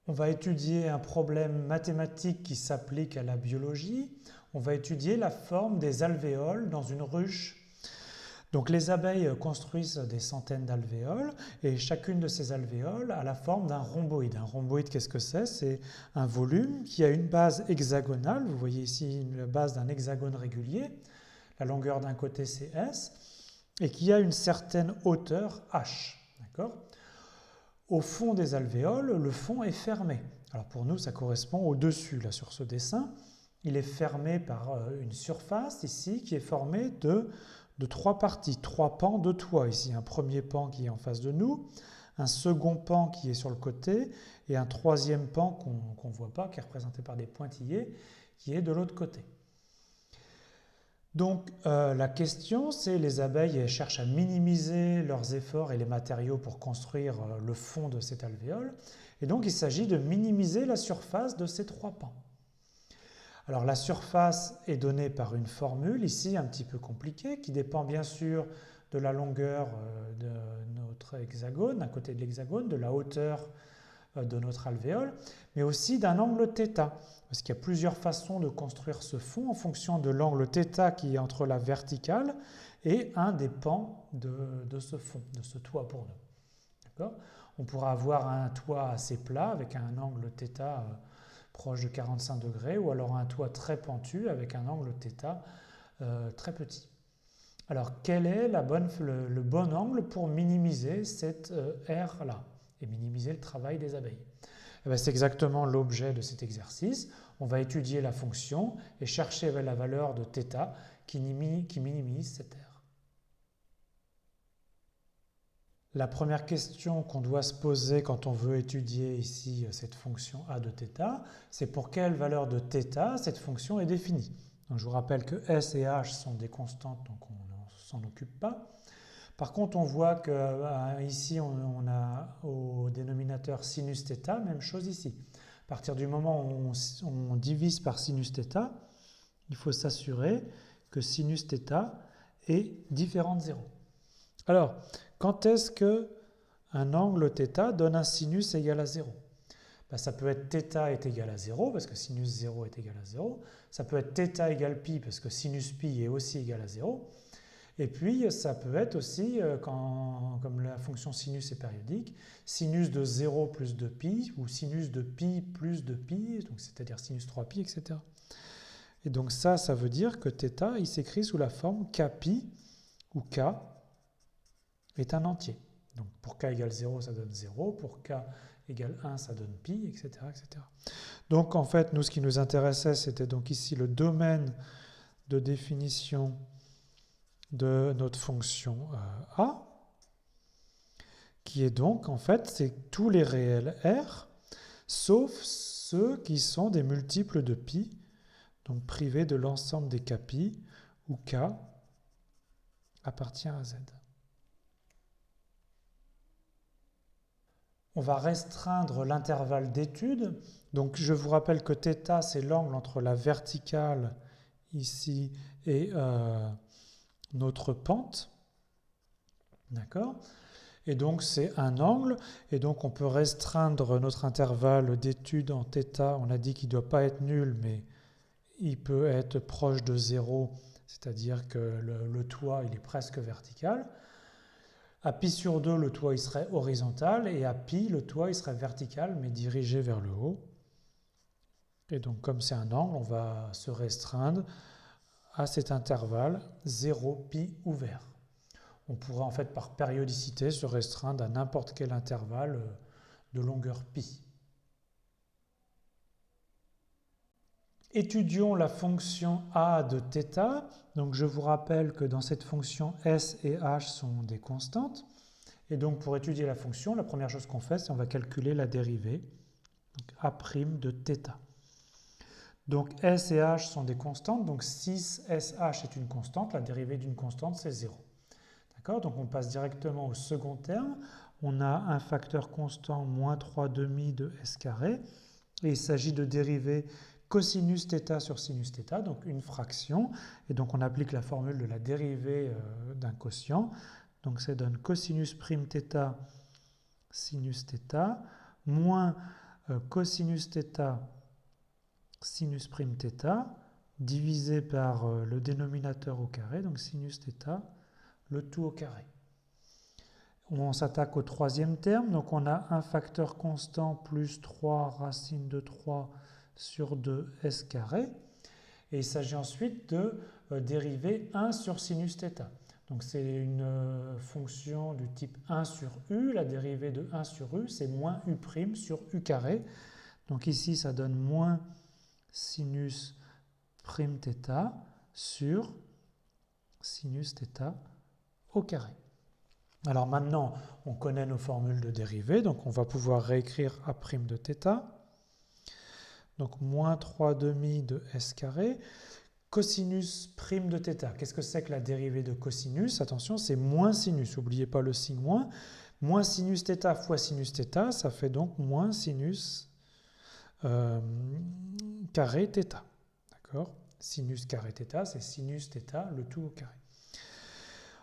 On va étudier un problème mathématique qui s'applique à la biologie. On va étudier la forme des alvéoles dans une ruche. Donc les abeilles construisent des centaines d'alvéoles et chacune de ces alvéoles a la forme d'un rhomboïde. Un rhomboïde, qu'est-ce que c'est? C'est un volume qui a une base hexagonale. Vous voyez ici la base d'un hexagone régulier. La longueur d'un côté c'est S et qui a une certaine hauteur H. D'accord? Au fond des alvéoles, le fond est fermé. Alors pour nous, ça correspond au-dessus, là, sur ce dessin. Il est fermé par une surface, ici, qui est formée de trois parties, trois pans de toit. Ici, un premier pan qui est en face de nous, un second pan qui est sur le côté, et un troisième pan qu'on ne voit pas, qui est représenté par des pointillés, qui est de l'autre côté. Donc la question, c'est les abeilles elles cherchent à minimiser leurs efforts et les matériaux pour construire le fond de cette alvéole. Et donc il s'agit de minimiser la surface de ces trois pans. Alors la surface est donnée par une formule, ici un petit peu compliquée, qui dépend bien sûr de la longueur de notre hexagone, d'un côté de l'hexagone, de la hauteur de notre alvéole, mais aussi d'un angle θ. Parce qu'il y a plusieurs façons de construire ce fond en fonction de l'angle θ qui est entre la verticale et un des pans de ce fond, de ce toit pour nous. On pourra avoir un toit assez plat avec un angle θ proche de 45 degrés ou alors un toit très pentu avec un angle θ très petit. Alors quel est le bon angle pour minimiser cette R-là et minimiser le travail des abeilles? C'est exactement l'objet de cet exercice. On va étudier la fonction et chercher la valeur de θ qui minimise cette R. La première question qu'on doit se poser quand on veut étudier ici cette fonction a de θ, c'est pour quelle valeur de θ cette fonction est définie. Donc je vous rappelle que S et H sont des constantes, donc on ne s'en occupe pas. Par contre, on voit qu'ici, on a au dénominateur sinus θ, même chose ici. À partir du moment où on divise par sinus θ, il faut s'assurer que sinus θ est différent de 0. Alors, quand est-ce qu'un angle θ donne un sinus égal à 0? Ça peut être θ est égal à 0, parce que sinus 0 est égal à 0. Ça peut être θ égale pi, parce que sinus pi est aussi égal à 0. Et puis, ça peut être aussi, comme la fonction sinus est périodique, sinus de 0 plus de pi, ou sinus de pi plus de pi, c'est-à-dire sinus 3pi, etc. Et donc ça veut dire que θ, il s'écrit sous la forme kpi, où k est un entier. Donc pour k égale 0, ça donne 0, pour k égale 1, ça donne pi, etc., etc. Donc en fait, nous, ce qui nous intéressait, c'était donc ici le domaine de définition de notre fonction a, qui est donc, en fait, c'est tous les réels R, sauf ceux qui sont des multiples de pi, donc privés de l'ensemble des kpi, où k appartient à z. On va restreindre l'intervalle d'étude. Donc je vous rappelle que θ, c'est l'angle entre la verticale ici et notre pente. D'accord? Et donc c'est un angle, et donc on peut restreindre notre intervalle d'étude en θ. On a dit qu'il ne doit pas être nul, mais il peut être proche de 0, c'est-à-dire que le toit il est presque vertical. À pi sur 2, le toit il serait horizontal, et à pi, le toit il serait vertical, mais dirigé vers le haut. Et donc comme c'est un angle, on va se restreindre à cet intervalle 0, pi ouvert. On pourra en fait par périodicité se restreindre à n'importe quel intervalle de longueur pi. Étudions la fonction a de θ. Donc je vous rappelle que dans cette fonction S et H sont des constantes. Et donc pour étudier la fonction, la première chose qu'on fait, c'est on va calculer la dérivée, donc A' de θ. Donc S et H sont des constantes, donc 6SH est une constante, la dérivée d'une constante c'est 0. D'accord? Donc on passe directement au second terme, on a un facteur constant moins 3 demi de S carré, et il s'agit de dériver cosinus θ sur sinus θ, donc une fraction, et donc on applique la formule de la dérivée d'un quotient, donc ça donne cosinus prime θ sinus θ, moins cosinus θ sinus prime θ divisé par le dénominateur au carré, donc sinus θ, le tout au carré. On s'attaque au troisième terme, donc on a un facteur constant plus 3 racine de 3 sur 2 s carré. Et il s'agit ensuite de dériver 1 sur sinus θ. Donc c'est une fonction du type 1 sur u. La dérivée de 1 sur u, c'est moins u' sur u carré. Donc ici, ça donne moins sinus prime θ sur sinus θ au carré. Alors maintenant, on connaît nos formules de dérivée, donc on va pouvoir réécrire a' de θ. Donc moins 3 demi de s carré. Cosinus prime de θ. Qu'est-ce que c'est que la dérivée de cosinus? Attention, c'est moins sinus. N'oubliez pas le signe moins. Moins sinus θ fois sinus θ, ça fait donc moins sinus carré θ. D'accord? Sinus carré θ, c'est sinus θ, le tout au carré.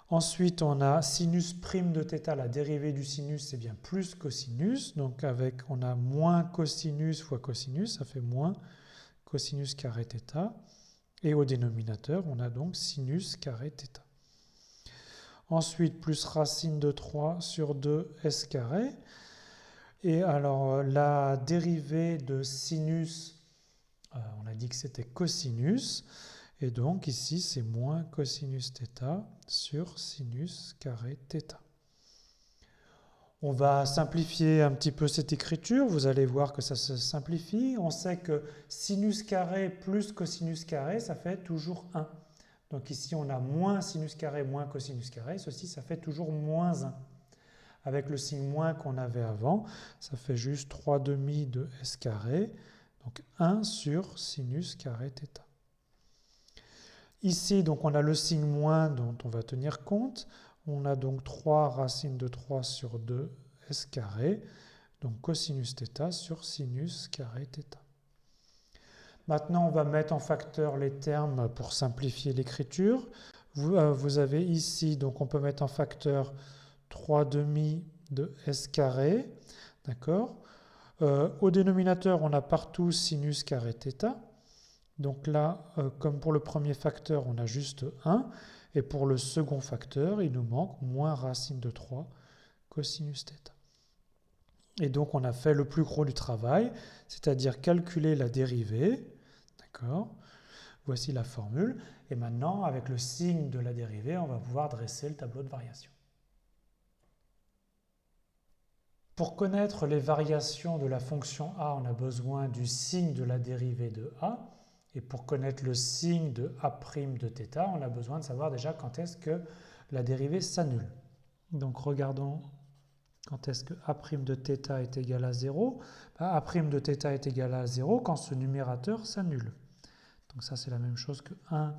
Ensuite, on a sinus prime de θ, la dérivée du sinus, c'est bien plus cosinus. Donc on a moins cosinus fois cosinus, ça fait moins cosinus carré θ. Et au dénominateur, on a donc sinus carré θ. Ensuite, plus racine de 3 sur 2 s carré. Et alors, la dérivée de sinus, on a dit que c'était cosinus. Et donc, ici, c'est moins cosinus θ sur sinus carré θ. On va simplifier un petit peu cette écriture. Vous allez voir que ça se simplifie. On sait que sinus carré plus cosinus carré, ça fait toujours 1. Donc ici, on a moins sinus carré moins cosinus carré. Ceci, ça fait toujours moins 1. Avec le signe moins qu'on avait avant, ça fait juste 3 demi de s carré. Donc 1 sur sinus carré θ. Ici, donc, on a le signe moins dont on va tenir compte. On a donc 3 racine de 3 sur 2 s carré, donc cosinus θ sur sinus carré θ. Maintenant, on va mettre en facteur les termes pour simplifier l'écriture. Vous avez ici, donc on peut mettre en facteur 3 demi de s carré, d'accord. Au dénominateur, on a partout sinus carré θ. Donc là, comme pour le premier facteur, on a juste 1. Et pour le second facteur, il nous manque moins racine de 3 cosinus θ. Et donc, on a fait le plus gros du travail, c'est-à-dire calculer la dérivée. D'accord ? Voici la formule. Et maintenant, avec le signe de la dérivée, on va pouvoir dresser le tableau de variation. Pour connaître les variations de la fonction a, on a besoin du signe de la dérivée de a. Et pour connaître le signe de a' de θ, on a besoin de savoir déjà quand est-ce que la dérivée s'annule. Donc regardons quand est-ce que a' de θ est égal à 0. A' de θ est égal à 0 quand ce numérateur s'annule. Donc ça, c'est la même chose que 1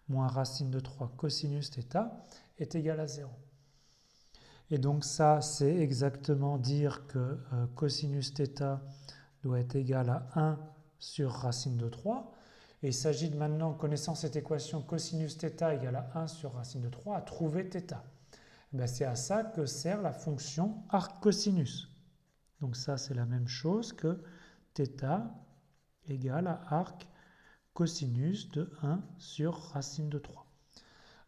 moins racine de 3 cosinus θ est égal à 0. Et donc ça, c'est exactement dire que cosinus θ doit être égal à 1 sur racine de 3. Et il s'agit maintenant, connaissant cette équation cosinus θ égale à 1 sur racine de 3, à trouver θ. C'est à ça que sert la fonction arc cosinus. Donc ça, c'est la même chose que θ égale à arc cosinus de 1 sur racine de 3.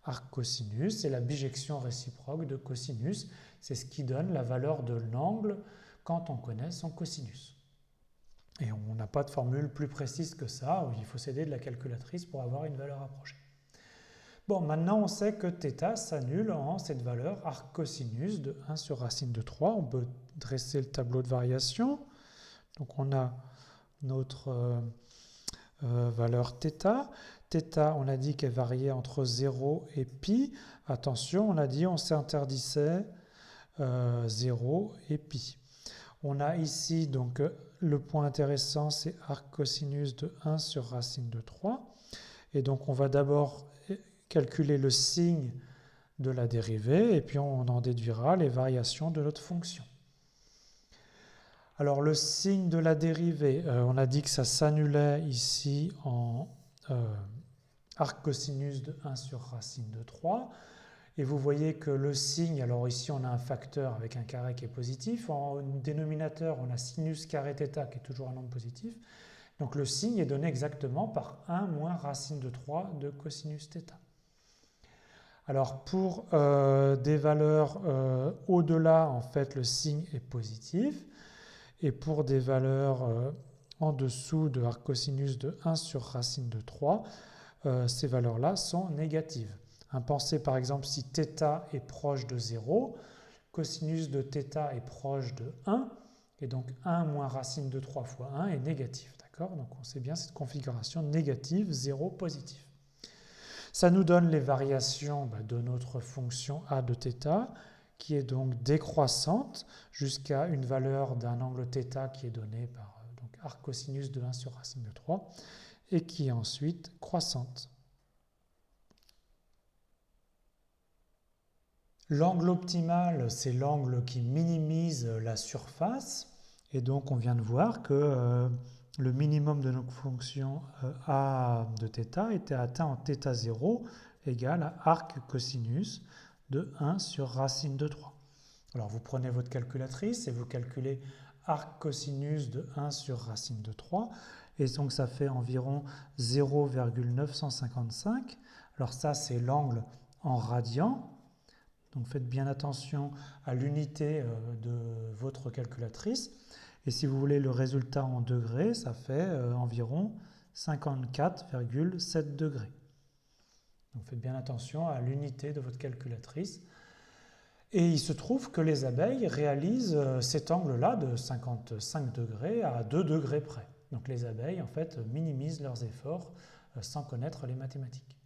Arc cosinus, c'est la bijection réciproque de cosinus. C'est ce qui donne la valeur de l'angle quand on connaît son cosinus. Et on n'a pas de formule plus précise que ça, où il faut s'aider de la calculatrice pour avoir une valeur approchée. Bon, maintenant on sait que θ s'annule en cette valeur arc cosinus de 1 sur racine de 3. On peut dresser le tableau de variation. Donc on a notre valeur θ. θ, on a dit qu'elle variait entre 0 et pi. Attention, on a dit on s'interdisait 0 et pi. On a ici donc le point intéressant, c'est arc cosinus de 1 sur racine de 3. Et donc on va d'abord calculer le signe de la dérivée et puis on en déduira les variations de notre fonction. Alors le signe de la dérivée, on a dit que ça s'annulait ici en arc cosinus de 1 sur racine de 3. Et vous voyez que le signe, alors ici on a un facteur avec un carré qui est positif, en dénominateur on a sinus carré θ qui est toujours un nombre positif, donc le signe est donné exactement par 1 moins racine de 3 de cosinus θ. Alors pour des valeurs au-delà, en fait le signe est positif, et pour des valeurs en dessous de arc cosinus de 1 sur racine de 3, ces valeurs-là sont négatives. Pensez par exemple si θ est proche de 0, cosinus de θ est proche de 1, et donc 1 moins racine de 3 fois 1 est négatif. D'accord ? Donc on sait bien cette configuration négative, 0, positif. Ça nous donne les variations de notre fonction a de θ, qui est donc décroissante jusqu'à une valeur d'un angle θ qui est donné par donc arc cosinus de 1 sur racine de 3, et qui est ensuite croissante. L'angle optimal, c'est l'angle qui minimise la surface, et donc on vient de voir que le minimum de notre fonction a de θ était atteint en θ0 égale à arc cosinus de 1 sur racine de 3. Alors vous prenez votre calculatrice et vous calculez arc cosinus de 1 sur racine de 3, et donc ça fait environ 0,955. Alors ça c'est l'angle en radians. Donc faites bien attention à l'unité de votre calculatrice. Et si vous voulez le résultat en degrés, ça fait environ 54,7 degrés. Donc faites bien attention à l'unité de votre calculatrice. Et il se trouve que les abeilles réalisent cet angle-là de 55 degrés à 2 degrés près. Donc les abeilles en fait minimisent leurs efforts sans connaître les mathématiques.